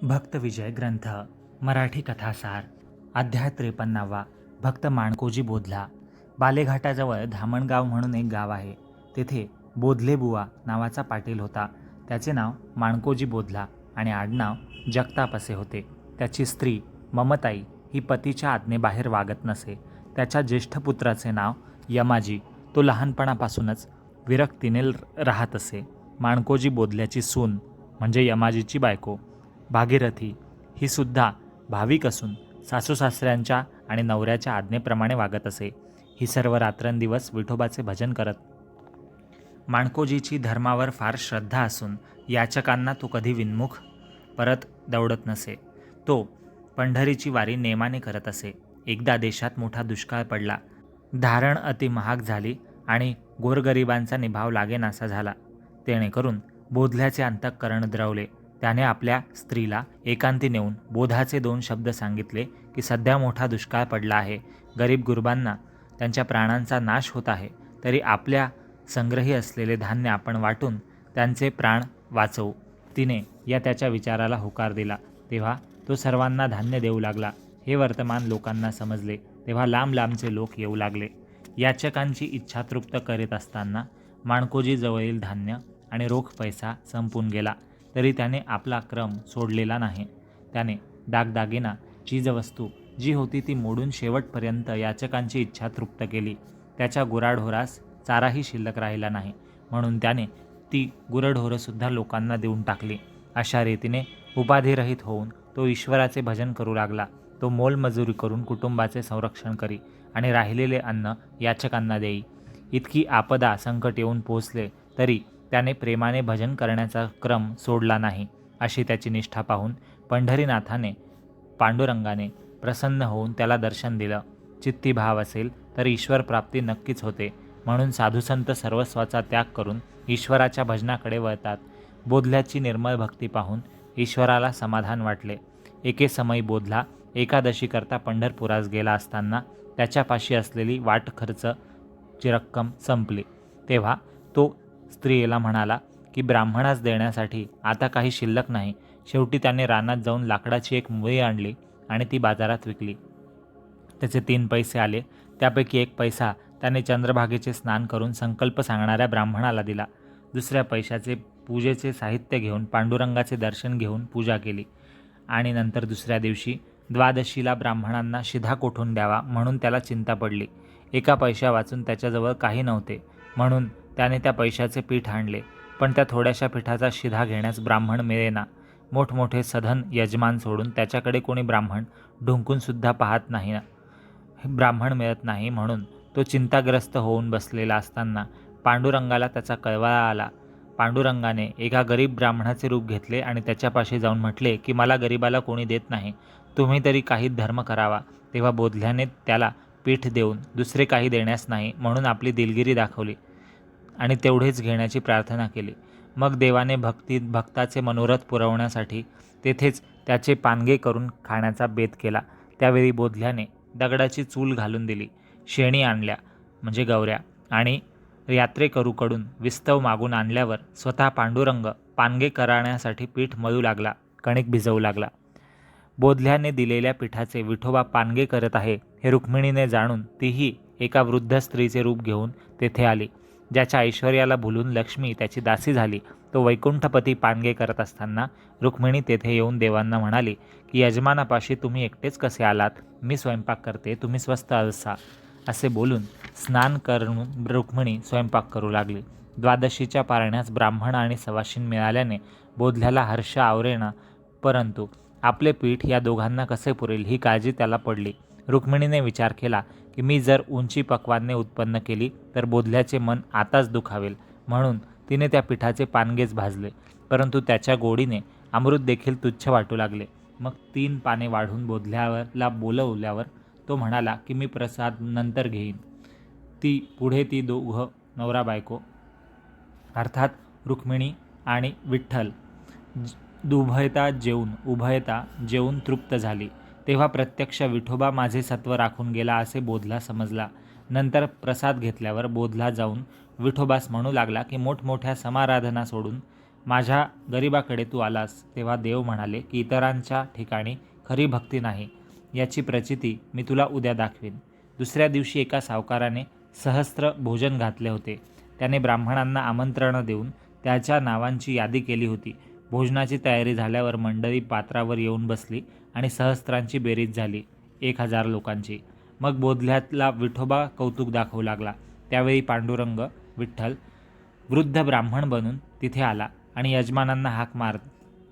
भक्त विजय ग्रंथ मराठी कथासार अध्याय 53 भक्त माणकोजी बोधला. बालेघाटाजवळ धामणगाव म्हणून एक गाव आहे. तेथे बोधले बुवा नावाचा पाटील होता. त्याचे नाव माणकोजी बोधला आणि आडनाव जगताप असे होते. त्याची स्त्री ममताई ही पतीच्या आज्ञेबाहेर वागत नसे. त्याच्या ज्येष्ठ पुत्राचे नाव यमाजी. तो लहानपणापासूनच विरक्तीने राहत असे. माणकोजी बोधल्याची सून म्हणजे यमाजीची बायको भागीरथी ही सुद्धा भाविक असून सासू सासऱ्यांच्या आणि नवऱ्याच्या आज्ञेप्रमाणे वागत असे. ही सर्व रात्रंदिवस विठोबाचे भजन करत. माणकोजीची धर्मावर फार श्रद्धा असून याचकांना तो कधी विन्मुख परत दौडत नसे. तो पंढरीची वारी नेमाने करत असे. एकदा देशात मोठा दुष्काळ पडला. धारण अति महाग झाली आणि गोरगरिबांचा निभाव लागेनासा झाला. तेणेकरून बोधल्याचे अंतःकरण द्रवले. त्याने आपल्या स्त्रीला एकांती नेऊन बोधाचे 2 शब्द सांगितले की सध्या मोठा दुष्काळ पडला आहे. गरीब गुरबांना त्यांच्या प्राणांचा नाश होत आहे. तरी आपल्या संग्रही असलेले धान्य आपण वाटून त्यांचे प्राण वाचवू. तिने त्याच्या विचाराला होकार दिला. तेव्हा तो सर्वांना धान्य देऊ लागला. हे वर्तमान लोकांना समजले तेव्हा लांब लांबचे लोक येऊ लागले. याचकांची इच्छा तृप्त करीत असताना माणकोजी जवळील धान्य आणि रोख पैसा संपून गेला. तरी त्याने आपला क्रम सोडलेला नाही. त्याने दागदागिना चीजवस्तू जी होती ती मोडून शेवटपर्यंत याचकांची इच्छा तृप्त केली. त्याच्या गुराढोरास चाराही शिल्लक राहिला नाही, म्हणून त्याने ती गुरढोरंसुद्धा लोकांना देऊन टाकली. अशा रीतीने उपाधिरहित होऊन तो ईश्वराचे भजन करू लागला. तो मोलमजुरी करून कुटुंबाचे संरक्षण करी आणि राहिलेले अन्न याचकांना देई. इतकी आपदा संकट येऊन पोहोचले तरी त्याने प्रेमाने भजन करण्याचा क्रम सोडला नाही. अशी त्याची निष्ठा पाहून पंढरीनाथाने पांडुरंगाने प्रसन्न होऊन त्याला दर्शन दिलं. चित्ती भाव असेल तर ईश्वर प्राप्ती नक्कीच होते, म्हणून साधुसंत सर्वस्वाचा त्याग करून ईश्वराच्या भजनाकडे वळतात. बोधल्याची निर्मळ भक्ती पाहून ईश्वराला समाधान वाटले. एके समयी बोधला एकादशीकरता पंढरपुरास गेला असताना त्याच्यापाशी असलेली वाट खर्चची रक्कम संपली. तेव्हा तो स्त्रियेला म्हणाला की ब्राह्मणास देण्यासाठी आता काही शिल्लक नाही. शेवटी त्याने रानात जाऊन लाकडाची एक मुळी आणली आणि ती बाजारात विकली. त्याचे 3 पैसे आले. त्यापैकी 1 पैसा त्याने चंद्रभागेचे स्नान करून संकल्प सांगणाऱ्या ब्राह्मणाला दिला. दुसऱ्या पैशाचे पूजेचे साहित्य घेऊन पांडुरंगाचे दर्शन घेऊन पूजा केली आणि नंतर दुसऱ्या दिवशी द्वादशीला ब्राह्मणांना शिधा कोठून द्यावा म्हणून त्याला चिंता पडली. 1 पैशा वाचून त्याच्याजवळ काही नव्हते, म्हणून त्याने त्या पैशाचे पीठ आणले. पण त्या थोड्याशा पिठाचा शिधा घेण्यास ब्राह्मण मिळेना. मोठमोठे सधन यजमान सोडून त्याच्याकडे कोणी ब्राह्मण ढुंकूनसुद्धा पाहत नाही. ब्राह्मण मिळत नाही म्हणून तो चिंताग्रस्त होऊन बसलेला असताना पांडुरंगाला त्याचा कळवळा आला. पांडुरंगाने एका गरीब ब्राह्मणाचे रूप घेतले आणि त्याच्यापाशी जाऊन म्हटले की मला गरीबाला कोणी देत नाही, तुम्ही तरी काही धर्म करावा. तेव्हा बोधल्याने त्याला पीठ देऊन दुसरे काही देण्यास नाही म्हणून आपली दिलगिरी दाखवली आणि तेवढेच घेण्याची प्रार्थना केली. मग देवाने भक्ताचे मनोरथ पुरवण्यासाठी तेथेच त्याचे पानगे करून खाण्याचा बेत केला. त्यावेळी बोधल्याने दगडाची चूल घालून दिली. शेणी आणल्या म्हणजे गवऱ्या आणि यात्रेकरूकडून विस्तव मागून आणल्यावर स्वतः पांडुरंग पानगे करण्यासाठी पीठ मळू लागला, कणिक भिजवू लागला. बोधल्याने दिलेल्या पिठाचे विठोबा पानगे करत आहे हे रुक्मिणीने जाणून तीही एका वृद्ध स्त्रीचे रूप घेऊन तेथे आली. ज्याच्या ऐश्वर्याला भुलून लक्ष्मी त्याची दासी झाली तो वैकुंठपती पानगे करत असताना रुक्मिणी तेथे येऊन देवांना म्हणाली की यजमानापाशी तुम्ही एकटेच कसे आलात? मी स्वयंपाक करते, तुम्ही स्वस्त असा. असे बोलून स्नान करून रुक्मिणी स्वयंपाक करू लागली. द्वादशीच्या पारण्यास ब्राह्मण आणि सवाशीण मिळाल्याने बोधल्याला हर्ष आवरेना, परंतु आपले पीठ या दोघांना कसे पुरेल ही काळजी त्याला पडली. रुक्मिणीने विचार केला की मी जर उंची पक्वान्ने उत्पन्न केली तर बोधल्याचे मन आताच दुखावेल, म्हणून तिने त्या पिठाचे पानगेच भाजले. परंतु त्याच्या गोडीने अमृत देखील तुच्छ वाटू लागले. मग 3 पाने वाढून बोधल्याला बोलवल्यावर तो म्हणाला की मी प्रसाद नंतर घेईन. पुढे ती दोघं नवरा बायको अर्थात रुक्मिणी आणि विठ्ठल उभयता जेवून तृप्त झाली. तेव्हा प्रत्यक्ष विठोबा माझे सत्व राखून गेला असे बोधला समजला. नंतर प्रसाद घेतल्यावर बोधला जाऊन विठोबास म्हणू लागला की मोठमोठ्या समाराधना सोडून माझ्या गरिबाकडे तू आलास तेव्हा देव म्हणाले की इतरांच्या ठिकाणी खरी भक्ती नाही याची प्रचिती मी तुला उद्या दाखवीन. दुसऱ्या दिवशी एका सावकाराने सहस्त्र भोजन घातले होते. त्याने ब्राह्मणांना आमंत्रण देऊन त्याच्या नावांची यादी केली होती. भोजनाची तयारी झाल्यावर मंडळी पात्रावर येऊन बसली आणि सहस्त्रांची बेरीज झाली 1000 लोकांची. मग बोधल्यातला विठोबा कौतुक दाखवू लागला. त्यावेळी पांडुरंग विठ्ठल वृद्ध ब्राह्मण बनून तिथे आला आणि यजमानांना हाक मारत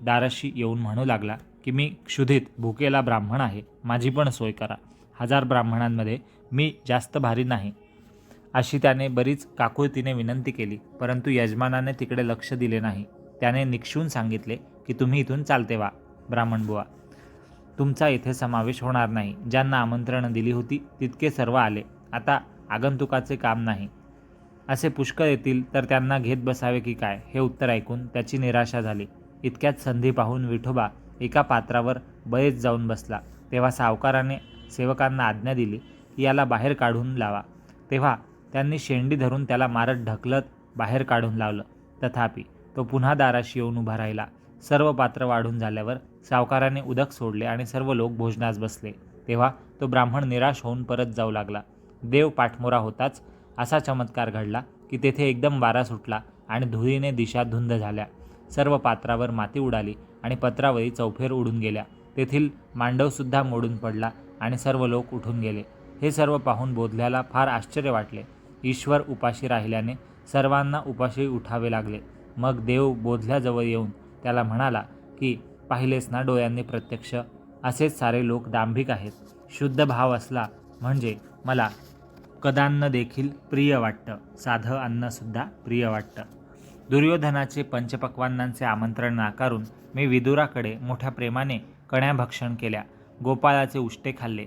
दाराशी येऊन म्हणू लागला की मी क्षुधित भुकेला ब्राह्मण आहे, माझी पण सोय करा. 1000 ब्राह्मणांमध्ये मी जास्त भारी नाही अशी त्याने बरीच काकुळतीने विनंती केली, परंतु यजमानाने तिकडे लक्ष दिले नाही. त्याने निक्षून सांगितले की तुम्ही इथून चालते वा ब्राह्मणबुवा, तुमचा इथे समावेश होणार नाही. ज्यांना आमंत्रण दिली होती तितके सर्व आले, आता आगंतुकाचे काम नाही. असे पुष्कळ येतील तर त्यांना घेत बसावे की काय. हे उत्तर ऐकून त्याची निराशा झाली. इतक्यात संधी पाहून विठोबा एका पात्रावर बळेच जाऊन बसला. तेव्हा सावकाराने सेवकांना आज्ञा दिली की याला बाहेर काढून लावा. तेव्हा त्यांनी शेंडी धरून त्याला मारत ढकलत बाहेर काढून लावलं. तथापि तो पुन्हा दाराशी येऊन उभा राहिला. सर्व पात्र वाढून झाल्यावर सावकाराने उदक सोडले आणि सर्व लोक भोजनास बसले. तेव्हा तो ब्राह्मण निराश होऊन परत जाऊ लागला. देव पाठमोरा होताच असा चमत्कार घडला की तेथे एकदम वारा सुटला आणि धुळीने दिशा धुंद झाल्या. सर्व पात्रावर माती उडाली आणि पत्रावळी चौफेर उडून गेल्या. तेथील मांडवसुद्धा मोडून पडला आणि सर्व लोक उठून गेले. हे सर्व पाहून बोधल्याला फार आश्चर्य वाटले. ईश्वर उपाशी राहिल्याने सर्वांना उपाशी उठावे लागले. मग देव बोधल्याजवळ येऊन त्याला म्हणाला की पाहिलेस ना डोळ्यांनी प्रत्यक्ष, असेच सारे लोक दांभिक आहेत. शुद्ध भाव असला म्हणजे मला कदान्न देखील प्रिय वाटतं, साधं अन्नसुद्धा प्रिय वाटतं. दुर्योधनाचे पंचपक्वान्नांचे आमंत्रण नाकारून मी विदुराकडे मोठ्या प्रेमाने कण्या भक्षण केल्या. गोपाळाचे उष्टे खाल्ले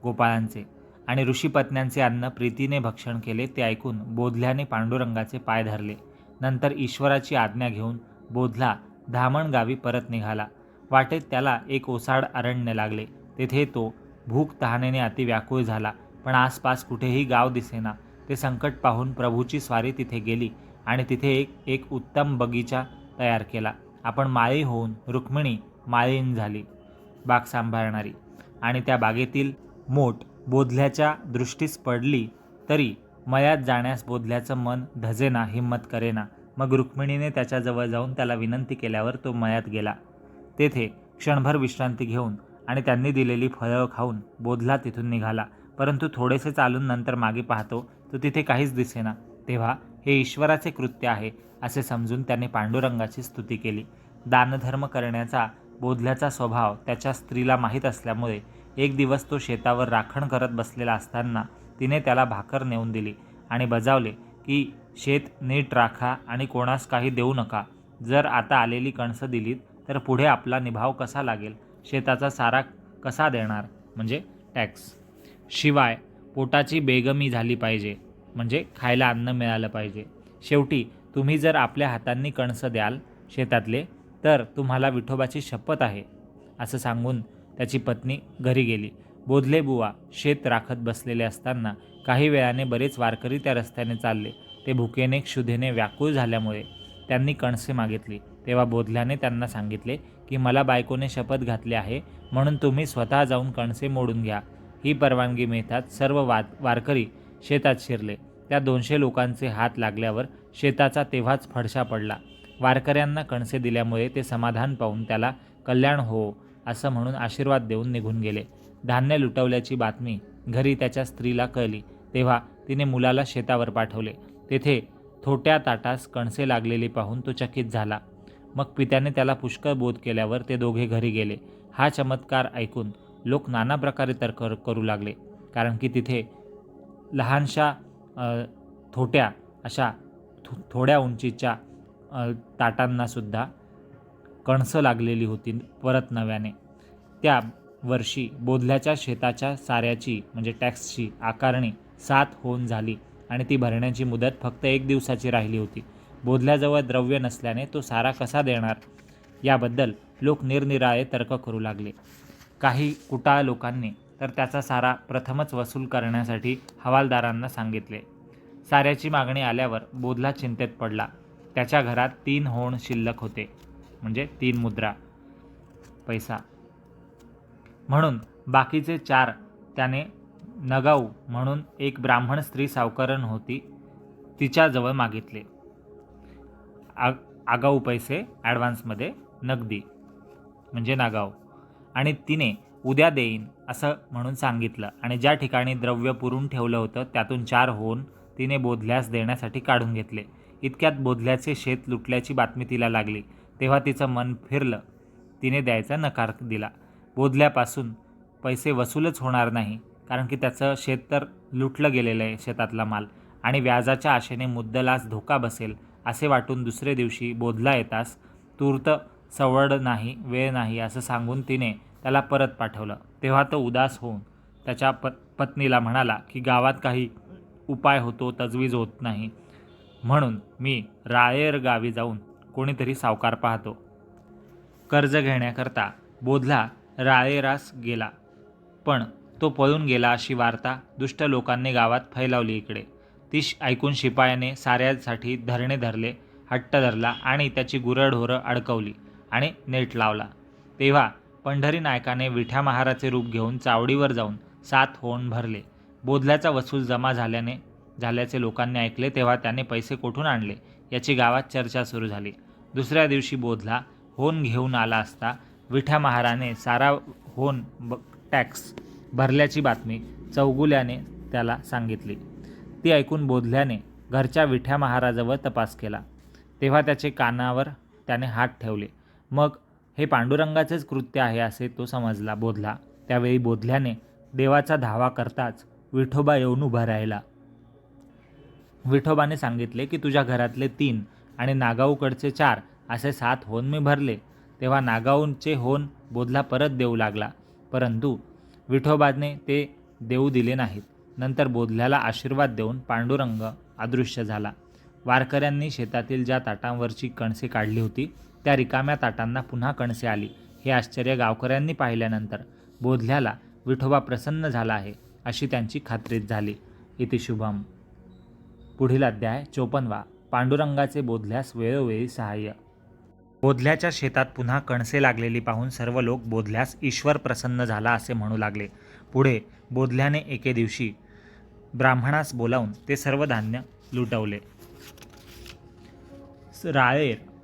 गोपाळांचे आणि ऋषीपत्न्यांचे अन्न प्रीतीने भक्षण केले. ते ऐकून बोधल्याने पांडुरंगाचे पाय धरले. नंतर ईश्वराची आज्ञा घेऊन बोधला धामण गावी परत निघाला. वाटेत त्याला एक ओसाड अरण्य लागले. तेथे तो भूक तहानेने अति व्याकुळ झाला, पण आसपास कुठेही गाव दिसेना. ते संकट पाहून प्रभूची स्वारी तिथे गेली आणि तिथे एक उत्तम बगीचा तयार केला. आपण माळी होऊन रुक्मिणी माळीण झाली, बाग सांभाळणारी. आणि त्या बागेतील मोठ बोधल्याच्या दृष्टीस पडली तरी मळ्यात जाण्यास बोधल्याचं मन धजेना, हिंमत करेना. मग रुक्मिणीने त्याच्याजवळ जाऊन त्याला विनंती केल्यावर तो मळ्यात गेला. तेथे क्षणभर विश्रांती घेऊन आणि त्यांनी दिलेली फळं खाऊन बोधला तिथून निघाला. परंतु थोडेसे चालून नंतर मागे पाहतो तो तिथे काहीच दिसेना. तेव्हा हे ईश्वराचे कृत्य आहे असे समजून त्याने पांडुरंगाची स्तुती केली. दानधर्म करण्याचा बोधल्याचा स्वभाव त्याच्या स्त्रीला माहीत असल्यामुळे एक दिवस तो शेतावर राखण करत बसलेला असताना तिने त्याला भाकर नेऊन दिली आणि बजावले की शेत नीट राखा आणि कोणास काही देऊ नका. जर आता आलेली कणसं दिलीत तर पुढे आपला निभाव कसा लागेल, शेताचा सारा कसा देणार, म्हणजे टॅक्स. शिवाय पोटाची बेगमी झाली पाहिजे, म्हणजे खायला अन्न मिळालं पाहिजे. शेवटी तुम्ही जर आपल्या हातांनी कणसं द्याल शेतातले तर तुम्हाला विठोबाची शपथ आहे, असं सांगून त्याची पत्नी घरी गेली. बोधले बुवा शेत राखत बसलेले असताना काही वेळाने बरेच वारकरी त्या रस्त्याने चालले. ते भुकेने क्षुधेने व्याकुळ झाल्यामुळे त्यांनी कणसे मागितली. तेव्हा बोधल्याने त्यांना सांगितले की मला बायकोने शपथ घातली आहे म्हणून तुम्ही स्वतः जाऊन कणसे मोडून घ्या. ही परवानगी मिळताच सर्व वारकरी शेतात शिरले. त्या 200 लोकांचे हात लागल्यावर शेताचा तेव्हाच फडशा पडला. वारकऱ्यांना कणसे दिल्यामुळे ते समाधान पाहून त्याला कल्याण हो असं म्हणून आशीर्वाद देऊन निघून गेले. धान्य लुटवल्याची बातमी घरी त्याच्या स्त्रीला कळली. तेव्हा तिने मुलाला शेतावर पाठवले. तेथे थोट्या ताटास कणसे लागलेली पाहून तो चकित झाला. मग पित्याने त्याला पुष्कळ बोध केल्यावर ते दोघे घरी गेले. हा चमत्कार ऐकून लोक नाना प्रकारे तर्क करू लागले, कारण की तिथे लहानशा थोट्या अशा थोड्या उंचीच्या ताटांनासुद्धा कणसं लागलेली होती परत नव्याने. त्या वर्षी बोधल्याच्या शेताच्या साऱ्याची म्हणजे टॅक्सची आकारणी 7 होऊन झाली आणि ती भरण्याची मुदत फक्त 1 दिवसाची राहिली होती. बोधल्याजवळ द्रव्य नसल्याने तो सारा कसा देणार याबद्दल लोक निरनिराळे तर्क करू लागले. काही कुटाळ लोकांनी तर त्याचा सारा प्रथमच वसूल करण्यासाठी हवालदारांना सांगितले. साऱ्याची मागणी आल्यावर बोधला चिंतेत पडला. त्याच्या घरात 3 होण शिल्लक होते, म्हणजे 3 मुद्रा पैसा. म्हणून बाकीचे 4 त्याने नगाऊ म्हणून एक ब्राह्मण स्त्री सावकारण होती तिच्याजवळ मागितले. आगाऊ पैसे ॲडव्हान्समध्ये, नगदी म्हणजे नागाऊ. आणि तिने उद्या देईन असं म्हणून सांगितलं. आणि ज्या ठिकाणी द्रव्य पुरून ठेवलं होतं त्यातून 4 होऊन तिने बोधल्यास देण्यासाठी काढून घेतले. इतक्यात बोधल्याचे शेत लुटल्याची बातमी तिला लागली. तेव्हा तिचं मन फिरलं. तिने द्यायचा नकार दिला. बोधल्यापासून पैसे वसूलच होणार नाही, कारण की त्याचं शेत तर लुटलं गेलेलं आहे, शेतातला माल, आणि व्याजाच्या आशेने मुद्दलास धोका बसेल असे वाटून दुसरे दिवशी बोधला येतास तूर्त सवड नाही, वेळ नाही असं सांगून तिने त्याला परत पाठवलं. तेव्हा तो उदास होऊन त्याच्या पत्नीला म्हणाला की गावात काही उपाय होतो, तजवीज होत नाही, म्हणून मी राळेर गावी जाऊन कोणीतरी सावकार पाहतो. कर्ज घेण्याकरता बोधला राळेरास गेला, पण तो पळून गेला अशी वार्ता दुष्ट लोकांनी गावात फैलावली. इकडे ती ऐकून शिपायाने साऱ्यासाठी धरणे धरले, हट्ट धरला आणि त्याची गुरंढोरं अडकवली आणि नेट लावला. तेव्हा पंढरी नायकाने विठ्या महाराचे रूप घेऊन चावडीवर जाऊन 7 होण भरले. बोधल्याचा वसूल जमा झाल्याचे लोकांनी ऐकले. तेव्हा त्याने पैसे कोठून आणले याची गावात चर्चा सुरू झाली. दुसऱ्या दिवशी बोधला होण घेऊन आला असता विठ्या महाराने सारा होण टॅक्स भरल्याची बातमी चौगुल्याने त्याला सांगितली. ती ऐकून बोधल्याने घरच्या विठ्या महाराजावर तपास केला. तेव्हा त्याचे कानावर त्याने हात ठेवले. मग हे पांडुरंगाचेच कृत्य आहे असे तो समजला बोधला. त्यावेळी बोधल्याने देवाचा धावा करताच विठोबा येऊन उभा राहिला. विठोबाने सांगितले की तुझ्या घरातले 3 आणि नागाऊकडचे 4 असे 7 होण मी भरले. तेव्हा नागाऊंचे होण बोधला परत देऊ लागला, परंतु विठोबाने ते देऊ दिले नाहीत. नंतर बोधल्याला आशीर्वाद देऊन पांडुरंग अदृश्य झाला. वारकऱ्यांनी शेतातील ज्या ताटांवरची कणसे काढली होती त्या रिकाम्या ताटांना पुन्हा कणसे आली. हे आश्चर्य गावकऱ्यांनी पाहिल्यानंतर बोधल्याला विठोबा प्रसन्न झाला आहे अशी त्यांची खात्रीच झाली. इति शुभम. पुढील अध्याय 54. पांडुरंगाचे बोधल्यास वेळोवेळी सहाय्य. बोधल्याच्या शेतात पुन्हा कणसे लागलेली पाहून सर्व लोक बोधल्यास ईश्वर प्रसन्न झाला असे म्हणू लागले. पुढे बोधल्याने एके दिवशी ब्राह्मणास बोलावून ते सर्व धान्य लुटवले.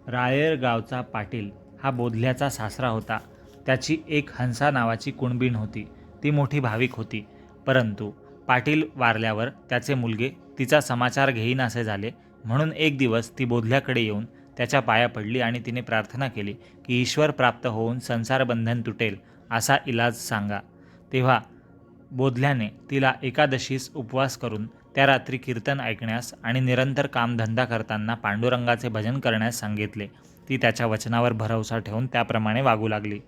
राळेर गावचा पाटील हा बोधल्याचा सासरा होता. त्याची एक हंसा नावाची कुणबीण होती. ती मोठी भाविक होती, परंतु पाटील वारल्यावर त्याचे मुलगे तिचा समाचार घेईनासे झाले. म्हणून एक दिवस ती बोधल्याकडे येऊन त्याच्या पाया पडली आणि तिने प्रार्थना केली की ईश्वर प्राप्त होऊन संसार बंधन तुटेल असा इलाज सांगा. तेव्हा बोधल्याने तिला एकादशीस उपवास करून त्या रात्री कीर्तन ऐकण्यास आणि निरंतर कामधंदा करताना पांडुरंगाचे भजन करण्यास सांगितले. ती त्याच्या वचनावर भरवसा ठेवून त्याप्रमाणे वागू लागली.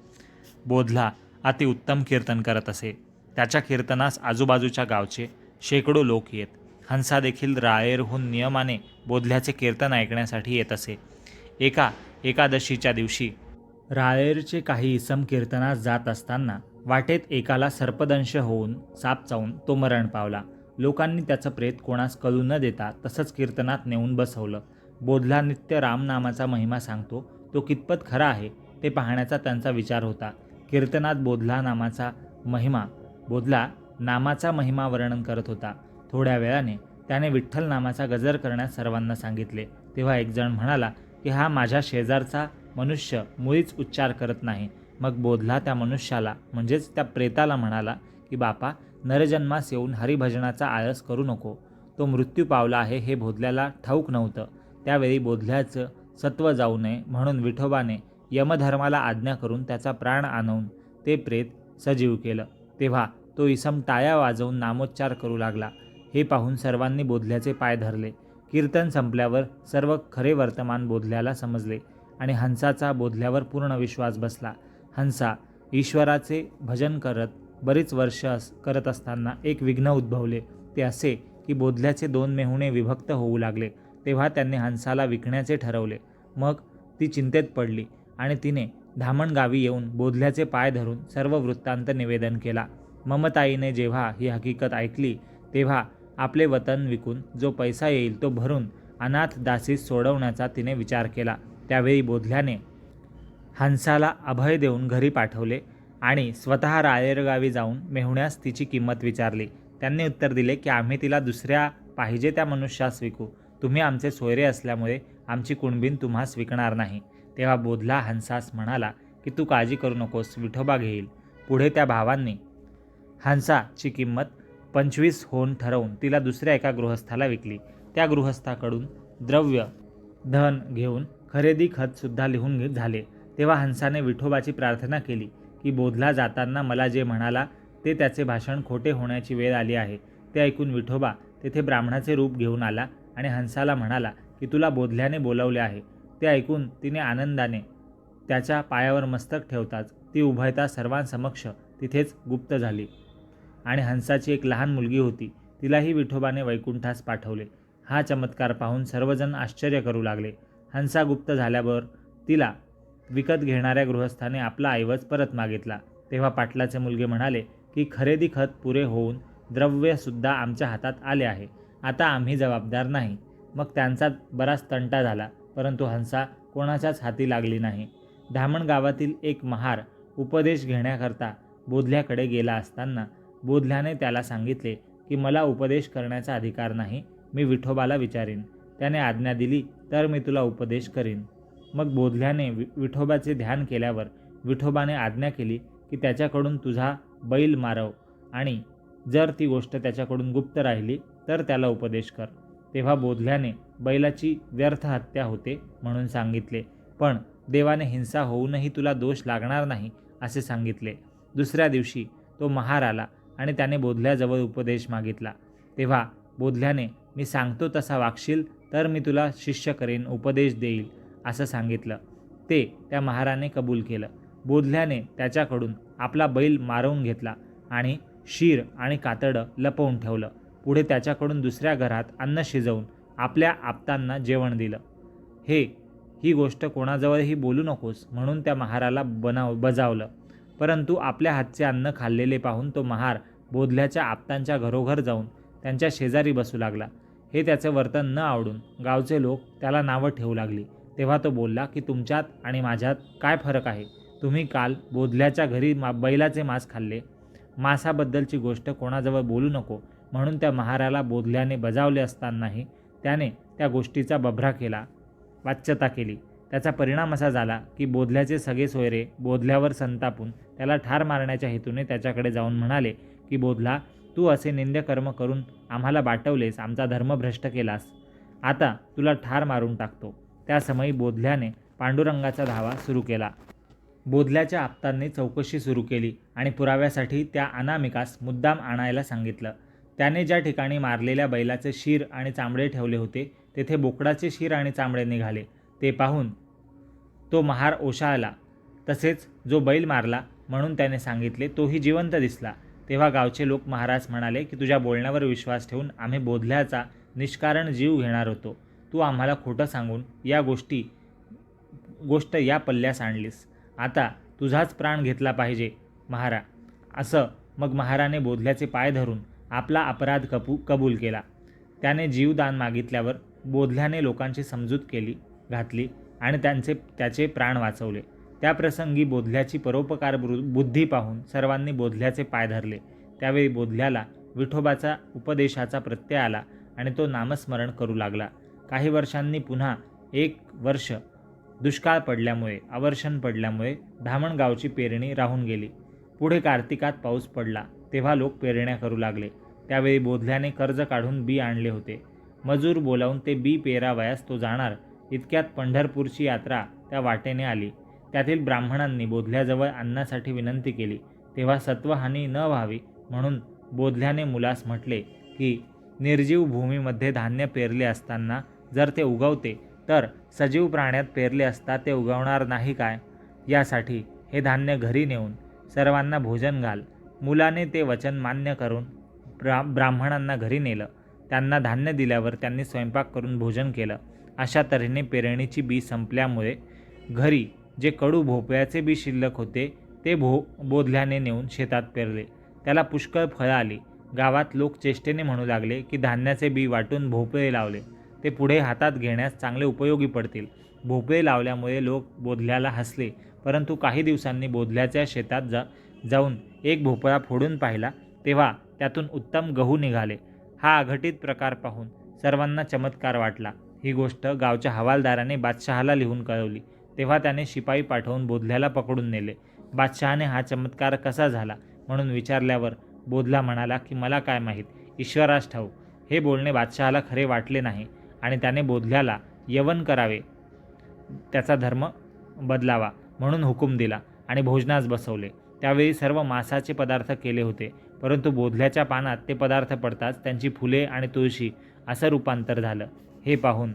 बोधला अतिउत्तम कीर्तन करत असे. त्याच्या कीर्तनास आजूबाजूच्या गावचे शेकडो लोक येत. हंसा देखील राळेरहून नियमाने बोधल्याचे कीर्तन ऐकण्यासाठी येत असे. एकादशीच्या दिवशी राळेरचे काही इसम कीर्तनास जात असताना वाटेत एकाला सर्पदंश होऊन साप चावून तो मरण पावला. लोकांनी त्याचं प्रेत कोणास कळू न देता तसंच कीर्तनात नेऊन बसवलं. बोधला नित्य रामनामाचा महिमा सांगतो, तो कितपत खरा आहे ते पाहण्याचा त्यांचा विचार होता. कीर्तनात बोधला नामाचा महिमा वर्णन करत होता. थोड्या वेळाने त्याने विठ्ठल नामाचा गजर करण्यास सर्वांना सांगितले. तेव्हा एक जण म्हणाला की हा माझ्या शेजारचा मनुष्य मुळीच उच्चार करत नाही. मग बोधला त्या मनुष्याला म्हणजेच त्या प्रेताला म्हणाला की बापा, नरजन्मास येऊन हरिभजनाचा आळस करू नको. तो मृत्यू पावला आहे हे बोधल्याला ठाऊक नव्हतं. त्यावेळी बोधल्याचं सत्व जाऊ नये म्हणून विठोबाने यमधर्माला आज्ञा करून त्याचा प्राण आणवून ते प्रेत सजीव केलं. तेव्हा तो इसम टाळ्या वाजवून नामोच्चार करू लागला. हे पाहून सर्वांनी बोधल्याचे पाय धरले. कीर्तन संपल्यावर सर्व खरे वर्तमान बोधल्याला समजले आणि हंसाचा बोधल्यावर पूर्ण विश्वास बसला. हंसा ईश्वराचे भजन करत बरीच वर्ष करत असताना एक विघ्न उद्भवले. ते असे की बोधल्याचे 2 मेहुणे विभक्त होऊ लागले. तेव्हा त्यांनी हंसाला विकण्याचे ठरवले. मग ती चिंतेत पडली आणि तिने धामण गावी येऊन बोधल्याचे पाय धरून सर्व वृत्तांत निवेदन केला. ममताईने जेव्हा ही हकीकत ऐकली तेव्हा आपले वतन विकून जो पैसा येईल तो भरून अनाथ दासीस सोडवण्याचा तिने विचार केला. त्यावेळी बोधल्याने हंसाला अभय देऊन घरी पाठवले आणि स्वतः रायरगावी जाऊन मेहुण्यास तिची किंमत विचारली. त्यांनी उत्तर दिले की आम्ही तिला दुसऱ्या पाहिजे त्या मनुष्यास विकू. तुम्ही आमचे सोयरे असल्यामुळे आमची कुणबीन तुम्हास विकणार नाही. तेव्हा बोधला हंसास म्हणाला की तू काळजी करू नकोस, विठोबा घेईल. पुढे त्या भावांनी हंसाची किंमत 25 होऊन ठरवून तिला दुसऱ्या एका गृहस्थाला विकली. त्या गृहस्थाकडून द्रव्य धन घेऊन खरेदी खतसुद्धा लिहून झाले. तेव्हा हंसाने विठोबाची प्रार्थना केली की बोधला जाताना मला जे म्हणाला ते त्याचे भाषण खोटे होण्याची वेळ आली आहे. ते ऐकून विठोबा तेथे ब्राह्मणाचे रूप घेऊन आला आणि हंसाला म्हणाला की तुला बोधल्याने बोलावले आहे. ते ऐकून तिने आनंदाने त्याच्या पायावर मस्तक ठेवताच ती उभयता सर्वांसमक्ष तिथेच गुप्त झाली. आणि हंसाची एक लहान मुलगी होती, तिलाही विठोबाने वैकुंठास पाठवले. हा चमत्कार पाहून सर्वजण आश्चर्य करू लागले. हंसा गुप्त झाल्यावर तिला विकत घेणाऱ्या गृहस्थाने आपला ऐवज परत मागितला. तेव्हा पाटलाचे मुलगे म्हणाले की खरेदी खत पुरे होऊन द्रव्यसुद्धा आमच्या हातात आले आहे, आता आम्ही जबाबदार नाही. मग त्यांचा बराच तंटा झाला, परंतु हंसा कोणाच्याच हाती लागली नाही. धामण गावातील एक महार उपदेश घेण्याकरता बोधल्याकडे गेला असताना बोधल्याने त्याला सांगितले की मला उपदेश करण्याचा अधिकार नाही, मी विठोबाला विचारीन. त्याने आज्ञा दिली तर मी तुला उपदेश करीन. मग बोधल्याने विठोबाचे ध्यान केल्यावर विठोबाने आज्ञा केली की त्याच्याकडून तुझा बैल मारव आणि जर ती गोष्ट त्याच्याकडून गुप्त राहिली तर त्याला उपदेश कर. तेव्हा बोधल्याने बैलाची व्यर्थ हत्या होते म्हणून सांगितले, पण देवाने हिंसा होऊनही तुला दोष लागणार नाही असे सांगितले. दुसऱ्या दिवशी तो महार आला आणि त्याने बोधल्याजवळ उपदेश मागितला. तेव्हा बोधल्याने मी सांगतो तसा वागशील तर मी तुला शिष्य करेन, उपदेश देईल असं सांगितलं. ते त्या महाराने कबूल केलं. बोधल्याने त्याच्याकडून आपला बैल मारवून घेतला आणि शीर आणि कातडं लपवून ठेवलं. पुढे त्याच्याकडून दुसऱ्या घरात अन्न शिजवून आपल्या आप्तांना जेवण दिलं. ही गोष्ट कोणाजवळही बोलू नकोस म्हणून त्या महाराला बजावलं. परंतु आपल्या हातचे अन्न खाल्लेले पाहून तो महार बोधल्याच्या आप्तांच्या घरोघर जाऊन त्यांच्या शेजारी बसू लागला. हे त्याचे वर्तन न आवडून गावचे लोक त्याला नावं ठेवू लागली. तेव्हा तो बोलला की तुमच्यात आणि माझ्यात काय फरक आहे? तुम्ही काल बोधल्याच्या घरी बैलाचे मांस खाल्ले. मांसाबद्दलची गोष्ट कोणाजवळ बोलू नको म्हणून त्या महाराला बोधल्याने बजावले असतानाही त्याने त्या गोष्टीचा बभरा केला, वाच्यता केली. त्याचा परिणाम असा झाला की बोधल्याचे सगळे सोयरे बोधल्यावर संतापून त्याला ठार मारण्याच्या हेतूने त्याच्याकडे जाऊन म्हणाले की बोधला, तू असे निंद्यकर्म करून आम्हाला बाटवलेस, आमचा धर्म भ्रष्ट केलास, आता तुला ठार मारून टाकतो. त्या समयी बोधल्याने पांडुरंगाचा धावा सुरू केला. बोधल्याच्या आप्तांनी चौकशी सुरू केली आणि पुराव्यासाठी त्या अनामिकास मुद्दाम आणायला सांगितलं. त्याने ज्या ठिकाणी मारलेल्या बैलाचे शीर आणि चामडे ठेवले होते तेथे बोकडाचे शीर आणि चामडे निघाले. ते पाहून तो महार ओशाळला. तसेच जो बैल मारला म्हणून त्याने सांगितले तोही जिवंत दिसला. तेव्हा गावचे लोक महाराज म्हणाले की तुझ्या बोलण्यावर विश्वास ठेवून आम्ही बोधल्याचा निष्कारण जीव घेणार होतो. तू आम्हाला खोटं सांगून या गोष्ट या पल्ल्यास आणलीस. आता तुझाच प्राण घेतला पाहिजे महारा. असं मग महाराने बोधल्याचे पाय धरून आपला अपराध कबूल केला. त्याने जीवदान मागितल्यावर बोधल्याने लोकांची समजूत घातली आणि त्याचे प्राण वाचवले. त्या प्रसंगी बोधल्याची परोपकार बुद्धी पाहून सर्वांनी बोधल्याचे पाय धरले. त्यावेळी बोधल्याला विठोबाचा उपदेशाचा प्रत्यय आला आणि तो नामस्मरण करू लागला. काही वर्षांनी पुन्हा 1 वर्ष दुष्काळ पडल्यामुळे, अवर्षण पडल्यामुळे धामण गावची पेरणी राहून गेली. पुढे कार्तिकात पाऊस पडला तेव्हा लोक पेरण्या करू लागले. त्यावेळी बोधल्याने कर्ज काढून बी आणले होते. मजूर बोलावून ते बी पेरावयास तो जाणार इतक्यात पंढरपूरची यात्रा त्या वाटेने आली. त्यातील ब्राह्मणांनी बोधल्याजवळ अन्नासाठी विनंती केली. तेव्हा सत्वहानी न व्हावी म्हणून बोधल्याने मुलास म्हटले की निर्जीव भूमीमध्ये धान्य पेरले असताना जर ते उगवते तर सजीव प्राण्यात पेरले असता ते उगवणार नाही काय? यासाठी हे धान्य घरी नेऊन सर्वांना भोजन घाल. मुलाने ते वचन मान्य करून ब्राह्मणांना घरी नेलं. त्यांना धान्य दिल्यावर त्यांनी स्वयंपाक करून भोजन केलं. अशा तऱ्हेने पेरणीची बी संपल्यामुळे घरी जे कडू भोपळ्याचे बी शिल्लक होते ते बोधल्याने नेऊन शेतात पेरले. त्याला पुष्कळ फळं आली. गावात लोक चेष्टेने म्हणू लागले की धान्याचे बी वाटून भोपळे लावले. ते पुढे हातात घेण्यास चांगले उपयोगी पडतील. भोपळे लावल्यामुळे लोक बोधल्याला हसले, परंतु काही दिवसांनी बोधल्याच्या शेतात जाऊन एक भोपळा फोडून पाहिला, तेव्हा त्यातून उत्तम गहू निघाले. हा अघटित प्रकार पाहून सर्वांना चमत्कार वाटला. ही गोष्ट गावच्या हवालदाराने बादशहाला लिहून कळवली. तेव्हा त्याने शिपाई पाठवून बोधल्याला पकडून नेले. बादशहाने हा चमत्कार कसा झाला म्हणून विचारल्यावर बोधला म्हणाला की मला काय माहीत, ईश्वरास ठाऊक. हे बोलणे बादशहाला खरे वाटले नाही आणि त्याने बोधल्याला यवन करावे, त्याचा धर्म बदलावा म्हणून हुकूम दिला आणि भोजनास बसवले. त्यावेळी सर्व मांसाचे पदार्थ केले होते, परंतु बोधल्याच्या पानात ते पदार्थ पडताच त्यांची फुले आणि तुळशी असं रूपांतर झालं. हे पाहून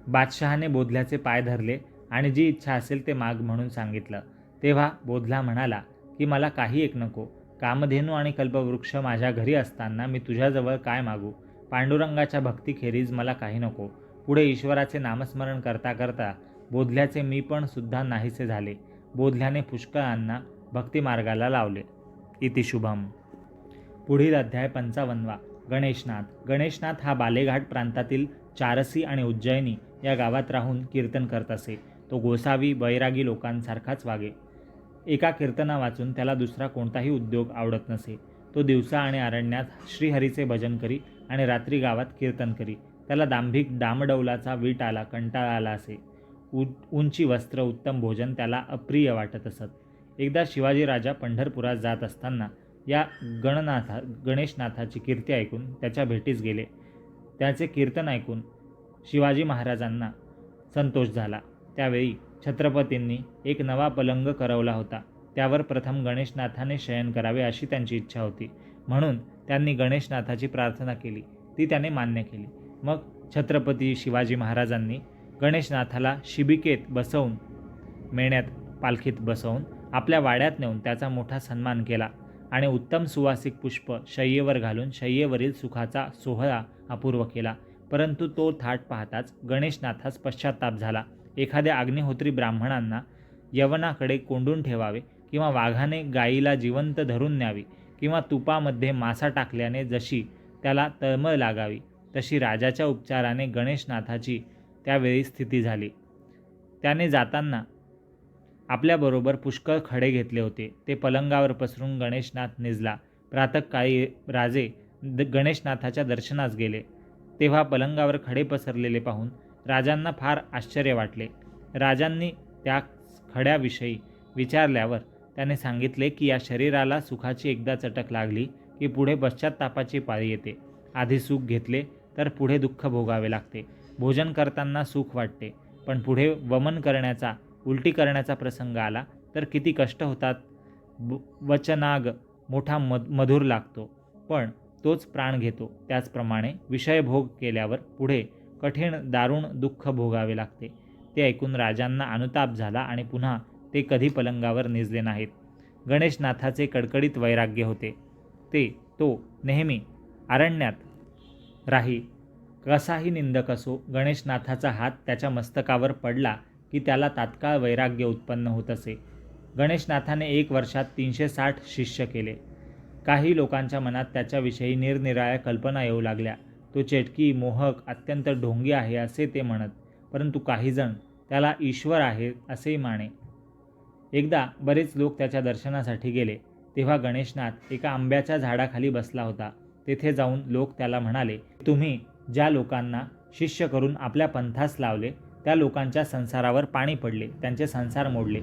बादशहाने बोधल्याचे पाय धरले आणि जी इच्छा असेल ते माग म्हणून सांगितलं. तेव्हा बोधला म्हणाला की मला काही एक नको. कामधेनू आणि कल्पवृक्ष माझ्या घरी असताना मी तुझ्याजवळ काय मागू. पांडुरंगाच्या भक्तीखेरीज मला काही नको. पुढे ईश्वराचे नामस्मरण करता करता बोधल्याचे मी पण सुद्धा नाहीसे झाले. बोधल्याने पुष्कळांना भक्तिमार्गाला लावले. इति शुभम. पुढील अध्याय 55वा. गणेशनाथ. गणेशनाथ हा बालेघाट प्रांतातील चारसी आणि उज्जैनी या गावात राहून कीर्तन करत असे. तो गोसावी बैरागी लोकांसारखाच वागे. एका कीर्तना वाचून त्याला दुसरा कोणताही उद्योग आवडत नसे. तो दिवसा आणि अरण्यात श्रीहरीचे भजन करी आणि रात्री गावात कीर्तन करी. त्याला दांभिक डामडौलाचा वीट आला, कंटाळा आला असे. उंची वस्त्र, उत्तम भोजन त्याला अप्रिय वाटत असत. एकदा शिवाजी राजा पंढरपुरात जात असताना या गणेशनाथाची कीर्ती ऐकून त्याच्या भेटीस गेले. त्याचे कीर्तन ऐकून शिवाजी महाराजांना संतोष झाला. त्यावेळी छत्रपतींनी एक नवा पलंग करवला होता. त्यावर प्रथम गणेशनाथाने शयन करावे अशी त्यांची इच्छा होती. म्हणून त्यांनी गणेशनाथाची प्रार्थना केली. ती त्याने मान्य केली. मग छत्रपती शिवाजी महाराजांनी गणेशनाथाला शिबिकेत बसवून, मेण्यात पालखीत बसवून आपल्या वाड्यात नेऊन त्याचा मोठा सन्मान केला आणि उत्तम सुवासिक पुष्प शय्येवर घालून शय्येवरील सुखाचा सोहळा अपूर्व केला. परंतु तो थाट पाहताच गणेशनाथास पश्चाताप झाला. एखाद्या अग्निहोत्री ब्राह्मणांना यवनाकडे कोंडून ठेवावे किंवा वाघाने गायीला जिवंत धरून न्यावी किंवा तुपामध्ये मासा टाकल्याने जशी त्याला तळमळ लागावी, तशी राजाच्या उपचाराने गणेशनाथाची त्यावेळी स्थिती झाली. त्याने जाताना आपल्याबरोबर पुष्कळ खडे घेतले होते. ते पलंगावर पसरून गणेशनाथ निजला. प्रातःकाळी राजे गणेशनाथाच्या दर्शनास गेले. तेव्हा पलंगावर खडे पसरलेले पाहून राजांना फार आश्चर्य वाटले. राजांनी त्या खड्याविषयी विचारल्यावर त्याने सांगितले की या शरीराला सुखाची एकदा चटक लागली की पुढे पश्चात्तापाची पाळी येते. आधी सुख घेतले तर पुढे दुःख भोगावे लागते. भोजन करताना सुख वाटते, पण पुढे वमन करण्याचा, उलटी करण्याचा प्रसंग आला तर किती कष्ट होतात. वचनाग मोठा मधुर लागतो, पण तोच प्राण घेतो. त्याचप्रमाणे विषयभोग केल्यावर पुढे कठीण दारुण दुःख भोगावे लागते. ते ऐकून राजांना अनुताप झाला आणि पुन्हा ते कधी पलंगावर निजले नाहीत. गणेशनाथाचे कडकडीत वैराग्य होते. तो नेहमी अरण्यात राही. कसाही निंदक असो, गणेशनाथाचा हात त्याच्या मस्तकावर पडला की त्याला तात्काळ वैराग्य उत्पन्न होत असे. गणेशनाथाने 1 वर्षात 360 शिष्य केले. काही लोकांच्या मनात त्याच्याविषयी निरनिराळ्या कल्पना येऊ लागल्या. तो चेटकी, मोहक, अत्यंत ढोंगी आहे असे ते म्हणत, परंतु काहीजण त्याला ईश्वर आहे असेही माने. एकदा बरेच लोक त्याच्या दर्शनासाठी गेले. तेव्हा गणेशनाथ एका आंब्याच्या झाडाखाली बसला होता. तेथे जाऊन लोक त्याला म्हणाले, तुम्ही ज्या लोकांना शिष्य करून आपल्या पंथास लावले त्या लोकांच्या संसारावर पाणी पडले, त्यांचे संसार मोडले.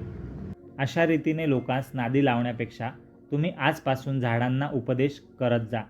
अशा रीतीने लोकांस नादी लावण्यापेक्षा तुम्ही आजपासून झाडांना उपदेश करत जा.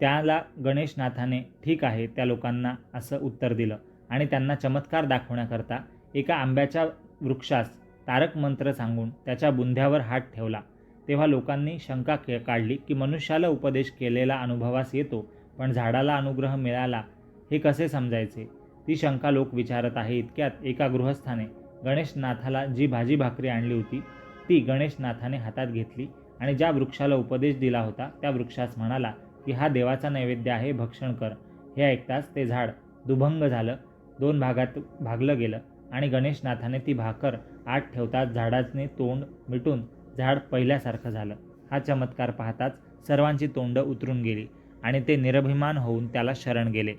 त्याला गणेशनाथाने ठीक आहे त्या लोकांना असं उत्तर दिलं आणि त्यांना चमत्कार दाखवण्याकरता एका आंब्याच्या वृक्षास तारक मंत्र सांगून त्याच्या बुंध्यावर हात ठेवला. तेव्हा लोकांनी शंका काढली की मनुष्याला उपदेश केलेला अनुभवास येतो, पण झाडाला अनुग्रह मिळाला हे कसे समजायचे. ती शंका लोक विचारत आहे. इतक्यात एका गृहस्थाने गणेशनाथाला जी भाजी भाकरी आणली होती ती गणेशनाथाने हातात घेतली आणि ज्या वृक्षाला उपदेश दिला होता त्या वृक्षास म्हणाला की हा देवाचा नैवेद्य आहे, भक्षण कर. हे ऐकताच ते झाड दुभंग झालं, 2 भागात भागलं गेलं आणि गणेशनाथाने ती भाकर आत ठेवताच झाडाचे तोंड मिटून झाड पहिल्यासारखं झालं. हा चमत्कार पाहताच सर्वांची तोंड उतरून गेली आणि ते निरभिमान होऊन त्याला शरण गेले.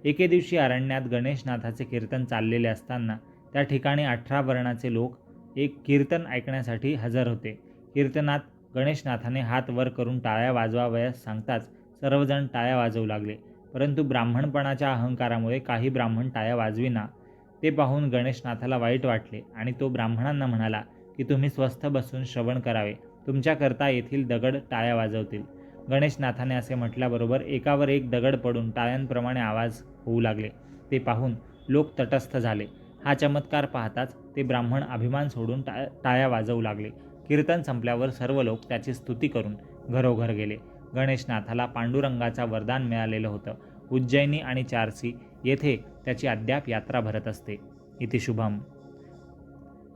एके दिवशी अरण्यात गणेशनाथाचे कीर्तन चाललेले असताना त्या ठिकाणी 18 वर्णाचे लोक एक कीर्तन ऐकण्यासाठी हजर होते. कीर्तनात गणेशनाथाने हात वर करून टाळ्या वाजवावयास सांगताच सर्वजण टाळ्या वाजवू लागले. परंतु ब्राह्मणपणाच्या अहंकारामुळे काही ब्राह्मण टाळ्या वाजविना. ते पाहून गणेशनाथाला वाईट वाटले आणि तो ब्राह्मणांना म्हणाला की तुम्ही स्वस्थ बसून श्रवण करावे, तुमच्याकरता येथील दगड टाळ्या वाजवतील. गणेशनाथाने असे म्हटल्याबरोबर एकावर एक दगड पडून टाळ्यांप्रमाणे आवाज होऊ लागले. ते पाहून लोक तटस्थ झाले. हा चमत्कार पाहताच ते ब्राह्मण अभिमान सोडून टाळ्या वाजवू लागले. कीर्तन संपल्यावर सर्व लोक त्याची स्तुती करून घरोघर गेले. गणेशनाथाला पांडुरंगाचा वरदान मिळालेलं होतं. उज्जैनी आणि चारसी येथे त्याची अद्याप यात्रा भरत असते. इति शुभम.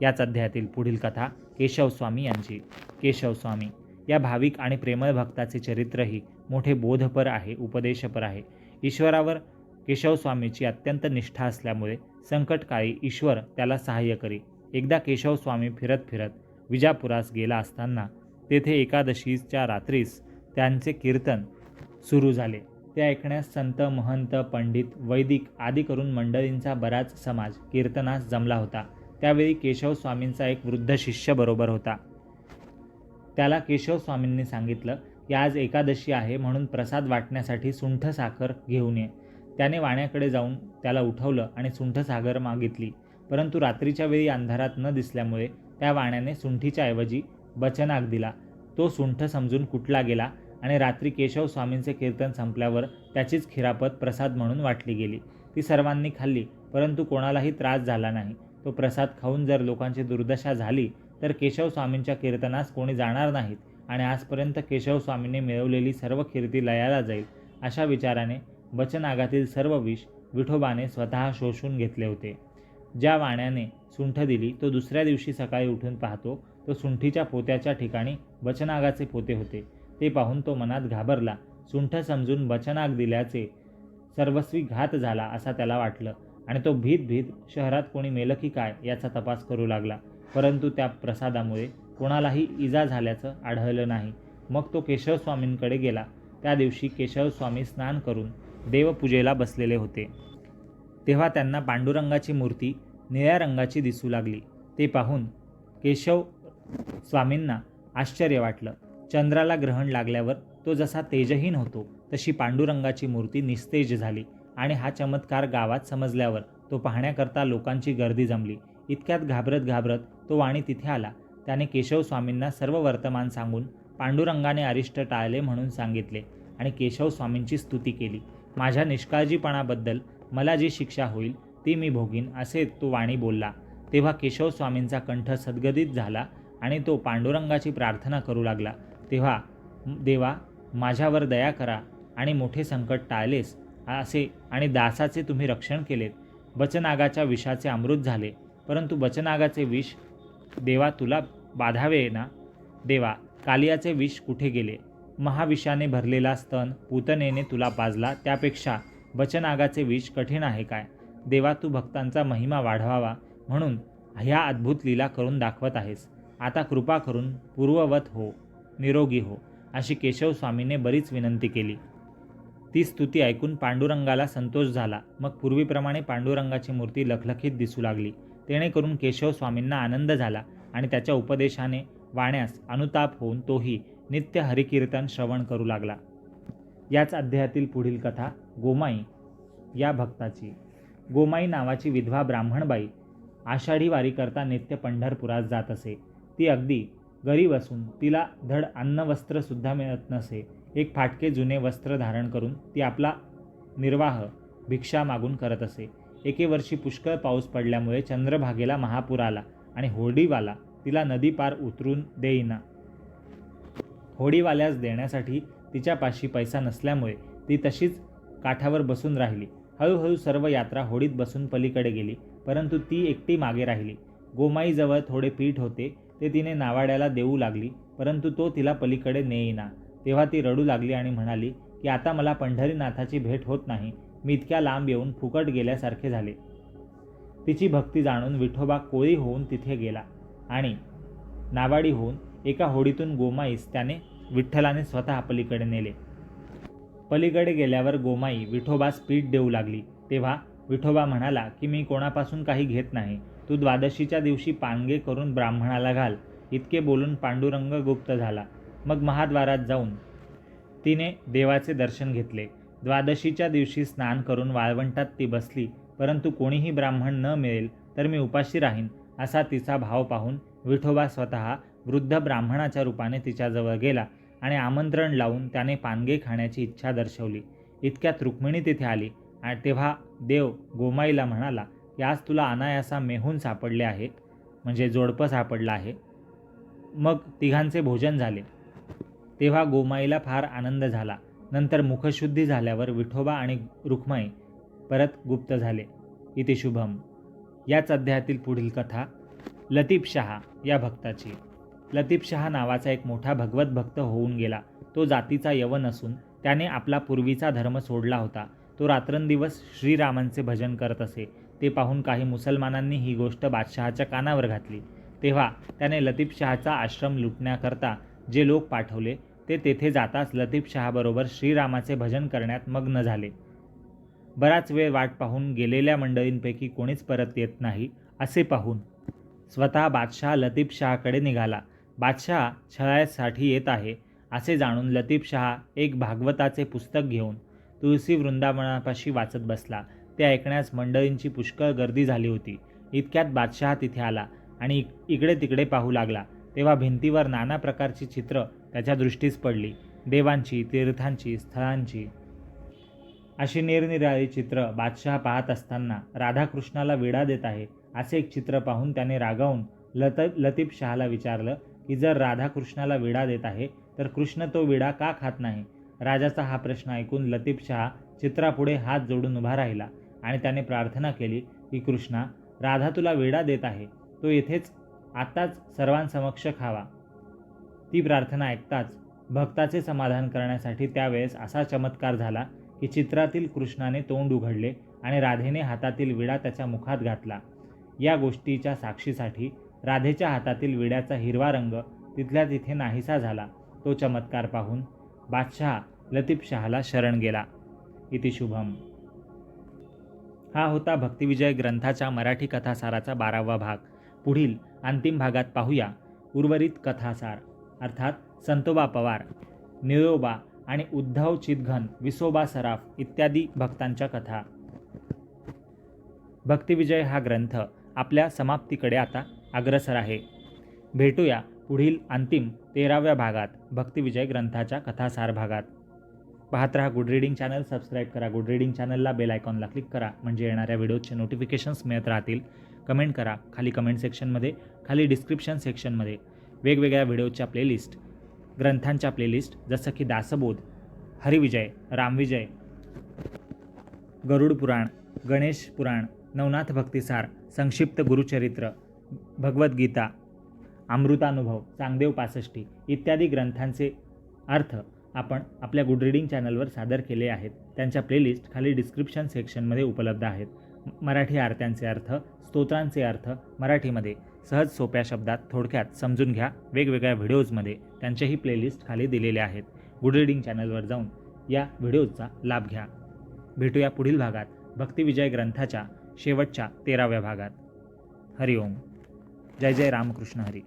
याच अध्यायातील पुढील कथा केशवस्वामी यांची. केशवस्वामी या भाविक आणि प्रेमळ भक्ताचे चरित्रही मोठे बोधपर आहे, उपदेशपर आहे. ईश्वरावर केशवस्वामीची अत्यंत निष्ठा असल्यामुळे संकटकाळी ईश्वर त्याला सहाय्य करी. एकदा केशवस्वामी फिरत फिरत विजापुरास गेला असताना तेथे एकादशीच्या रात्रीस त्यांचे कीर्तन सुरू झाले. ते ऐकण्यास संत, महंत, पंडित, वैदिक आदी करून मंडळींचा बराच समाज कीर्तनास जमला होता. त्यावेळी केशवस्वामींचा एक वृद्ध शिष्य बरोबर होता. त्याला केशवस्वामींनी सांगितलं की आज एकादशी आहे, म्हणून प्रसाद वाटण्यासाठी सुंठ साखर घेऊन ये. त्याने वाण्याकडे जाऊन त्याला उठवलं आणि सुंठ साखर मागितली. परंतु रात्रीच्या वेळी अंधारात न दिसल्यामुळे त्या वाण्याने सुंठीच्या ऐवजी बचनाग दिला. तो सुंठ समजून कुटला गेला आणि रात्री केशवस्वामींचे कीर्तन संपल्यावर त्याचीच खिरापत प्रसाद म्हणून वाटली गेली. ती सर्वांनी खाल्ली, परंतु कोणालाही त्रास झाला नाही. तो प्रसाद खाऊन जर लोकांची दुर्दशा झाली तर केशवस्वामींच्या कीर्तनास कोणी जाणार नाहीत आणि आजपर्यंत केशवस्वामींनी मिळवलेली सर्व कीर्ती लयाला जाईल, अशा विचाराने बचनागातील सर्व विष विठोबाने स्वतः शोषून घेतले होते. ज्या वाण्याने सुंठ दिली तो दुसऱ्या दिवशी सकाळी उठून पाहतो तो सुंठीच्या पोत्याच्या ठिकाणी बचनागाचे पोते होते. ते पाहून तो मनात घाबरला. सुंठ समजून बचनाग दिल्याचे सर्वस्वी घात झाला असा त्याला वाटलं आणि तो भीत भीत शहरात कोणी मेलं की काय याचा तपास करू लागला. परंतु त्या प्रसादामुळे कोणालाही इजा झाल्याचं आढळलं नाही. मग तो केशवस्वामींकडे गेला. त्या दिवशी केशवस्वामी स्नान करून देवपूजेला बसलेले होते. तेव्हा त्यांना पांडुरंगाची मूर्ती निळ्या रंगाची दिसू लागली. ते पाहून केशवस्वामींना आश्चर्य वाटलं. चंद्राला ग्रहण लागल्यावर तो जसा तेजहीन होतो तशी पांडुरंगाची मूर्ती निस्तेज झाली आणि हा चमत्कार गावात समजल्यावर तो पाहण्याकरता लोकांची गर्दी जमली. इतक्यात घाबरत घाबरत तो वाणी तिथे आला. त्याने केशवस्वामींना सर्व वर्तमान सांगून पांडुरंगाने अरिष्ट टाळले म्हणून सांगितले आणि केशवस्वामींची स्तुती केली. माझ्या निष्काळजीपणाबद्दल मला जी शिक्षा होईल ती मी भोगीन, असे तो वाणी बोलला. तेव्हा केशवस्वामींचा कंठ सद्गदित झाला आणि तो पांडुरंगाची प्रार्थना करू लागला. तेव्हा देवा, माझ्यावर दया करा आणि मोठे संकट टाळलेस असे आणि दासाचे तुम्ही रक्षण केलेत. बचनागाच्या विषाचे अमृत झाले, परंतु बचनागाचे विष देवा तुला बाधावे ना. देवा, कालियाचे विष कुठे गेले? महाविषाने भरलेला स्तन पूतनेने तुला पाजला, त्यापेक्षा बचनागाचे विष कठीण आहे काय? देवा, तू भक्तांचा महिमा वाढवावा म्हणून ह्या अद्भुत लीला करून दाखवत आहेस. आता कृपा करून पूर्ववत हो, निरोगी हो, अशी केशवस्वामीने बरीच विनंती केली. ती स्तुती ऐकून पांडुरंगाला संतोष झाला. मग पूर्वीप्रमाणे पांडुरंगाची मूर्ती लखलखीत दिसू लागली. तेणेकरून केशवस्वामींना आनंद झाला आणि त्याच्या उपदेशाने वाण्यास अनुताप होऊन तोही नित्य हरिकीर्तन श्रवण करू लागला. याच अध्यायातील पुढील कथा गोमाई या भक्ताची. गोमाई नावाची विधवा ब्राह्मणबाई आषाढी वारीकरता नित्य पंढरपुरात जात असे. ती अगदी गरीब असून तिला धड अन्न वस्त्रसुद्धा मिळत नसे. एक फाटके जुने वस्त्र धारण करून ती आपला निर्वाह भिक्षा मागून करत असे. एके वर्षी पुष्कळ पाऊस पडल्यामुळे चंद्रभागेला महापूर आला आणि होडीवाला तिला नदी पार उतरून देईना. होडीवाल्यास देण्यासाठी तिच्यापाशी पैसा नसल्यामुळे ती तशीच काठावर बसून राहिली. हळूहळू सर्व यात्रा होडीत बसून पलीकडे गेली, परंतु ती एकटी मागे राहिली. गोमाईजवळ थोडे पीठ होते, ते तिने नावाड्याला देऊ लागली, परंतु तो तिला पलीकडे नेईना. तेव्हा ती रडू लागली आणि म्हणाली की आता मला पंढरीनाथाची भेट होत नाही. मी इतक्या लांब येऊन फुकट गेल्यासारखे झाले. तिची भक्ती जाणून विठोबा कोळी होऊन तिथे गेला आणि नावाडी होऊन एका होडीतून गोमाईस त्याने विठ्ठलाने स्वतः पलीकडे नेले. पलीकडे गेल्यावर गोमाई विठोबास पीठ देऊ लागली. तेव्हा विठोबा म्हणाला की मी कोणापासून काही घेत नाही, तू द्वादशीच्या दिवशी पानगे करून ब्राह्मणाला घाल. इतके बोलून पांडुरंग गुप्त झाला. मग महाद्वारात जाऊन तिने देवाचे दर्शन घेतले. द्वादशीच्या दिवशी स्नान करून वाळवंटात ती बसली, परंतु कोणीही ब्राह्मण न मिळेल तर मी उपाशी राहीन असा तिचा भाव पाहून विठोबा स्वतः वृद्ध ब्राह्मणाच्या रूपाने तिच्याजवळ गेला आणि आमंत्रण लावून त्याने पानगे खाण्याची इच्छा दर्शवली. इतक्यात रुक्मिणी तिथे आली आणि तेव्हा देव गोमाईला म्हणाला की आज तुला अनायासा मेहून सापडले आहे, म्हणजे जोडपं सापडलं आहे. मग तिघांचे भोजन झाले. तेव्हा गोमाईला फार आनंद झाला. नंतर मुखशुद्धी झाल्यावर विठोबा आणि रुक्माई परत गुप्त झाले. इति शुभम. याच अध्यायातील पुढील कथा लतीफशहा या भक्ताची. लतीफशहा नावाचा एक मोठा भगवत भक्त होऊन गेला. तो जातीचा यवन असून त्याने आपला पूर्वीचा धर्म सोडला होता. तो रात्रंदिवस श्रीरामांचे भजन करत असे. ते पाहून काही मुसलमानांनी ही गोष्ट बादशहाच्या कानावर घातली. तेव्हा त्याने लतीफशहाचा आश्रम लुटण्याकरता जे लोक पाठवले ते तेथे जाताच लतीफशहाबरोबर श्रीरामाचे भजन करण्यात मग्न झाले. बराच वेळ वाट पाहून गेलेल्या मंडळींपैकी कोणीच परत येत नाही असे पाहून स्वतः बादशहा लतीफशहाकडे निघाला. बादशहा छळायसाठी येत आहे असे जाणून लतीफशहा एक भागवताचे पुस्तक घेऊन तुळशी वृंदावनापाशी वाचत बसला. ते ऐकण्यास मंडळींची पुष्कळ गर्दी झाली होती. इतक्यात बादशहा तिथे आला आणि इकडे तिकडे पाहू लागला. तेव्हा भिंतीवर नाना प्रकारची चित्र त्याच्या दृष्टीस पडली. देवांची, तीर्थांची, स्थळांची अशी निरनिराळी चित्र बादशहा पाहत असताना राधाकृष्णाला विडा देत आहे असे एक चित्र पाहून त्याने रागावून लतीफशहाला विचारलं की जर राधाकृष्णाला विडा देत आहे तर कृष्ण तो विडा का खात नाही. राजाचा हा प्रश्न ऐकून लतीफशहा चित्रापुढे हात जोडून उभा राहिला आणि त्याने प्रार्थना केली की कृष्णा, राधा तुला विडा देत आहे, तो येथेच आत्ताच सर्वांसमक्ष खावा. ती प्रार्थना ऐकताच भक्ताचे समाधान करण्यासाठी त्यावेळेस असा चमत्कार झाला की चित्रातील कृष्णाने तोंड उघडले आणि राधेने हातातील विडा त्याच्या मुखात घातला. या गोष्टीच्या साक्षीसाठी राधेच्या हातातील विड्याचा हिरवा रंग तिथल्या तिथे नाहीसा झाला. तो चमत्कार पाहून बादशहा लतीफशहाला शरण गेला. इति शुभम. हा होता भक्तिविजय ग्रंथाच्या मराठी कथासाराचा 12वा भाग. पुढील अंतिम भागात पाहूया उर्वरित कथासार, अर्थात संतोबा पवार, निळोबा आणि उद्धव चितघन, विसोबा सराफ इत्यादी भक्तांच्या कथा. भक्तिविजय हा ग्रंथ आपल्या समाप्तीकडे आता अग्रसर आहे. भेटूया पुढील अंतिम 13व्या भागात भक्तिविजय ग्रंथाच्या कथासार भागात. पाहत रहा गुड रीडिंग चॅनल. सबस्क्राईब करा गुड रीडिंग चॅनलला. बेल आयकॉनला क्लिक करा म्हणजे येणाऱ्या व्हिडिओचे नोटिफिकेशन्स मिळत राहतील. कमेंट करा खाली कमेंट सेक्शनमध्ये, खाली डिस्क्रिप्शन सेक्शनमध्ये वेगवेगळ्या व्हिडिओच्या प्लेलिस्ट, ग्रंथांच्या प्लेलिस्ट जसं की दासबोध, हरिविजय, रामविजय, गरुड पुराण, गणेश पुराण, नवनाथ भक्तिसार, संक्षिप्त गुरुचरित्र, भगवद्गीता, अमृतानुभव, चांगदेव 65 इत्यादी ग्रंथांचे अर्थ आपण आपल्या गुड रीडिंग चॅनलवर सादर केले आहेत. त्यांच्या प्लेलिस्ट खाली डिस्क्रिप्शन सेक्शनमध्ये उपलब्ध आहेत. मराठी आरत्यांचे अर्थ, स्तोत्रांचे अर्थ मराठीमध्ये सहज सोप्या शब्दात थोडक्यात समजून घ्या. वेगवेगळ्या व्हिडिओजमध्ये त्यांचेही प्लेलिस्ट खाली दिलेले आहेत. गुड रीडिंग चॅनलवर जाऊन या व्हिडिओचा लाभ घ्या. भेटूया पुढील भागात भक्तिविजय ग्रंथाच्या शेवटच्या 13व्या भागात. हरिओम. जय जय रामकृष्ण हरी.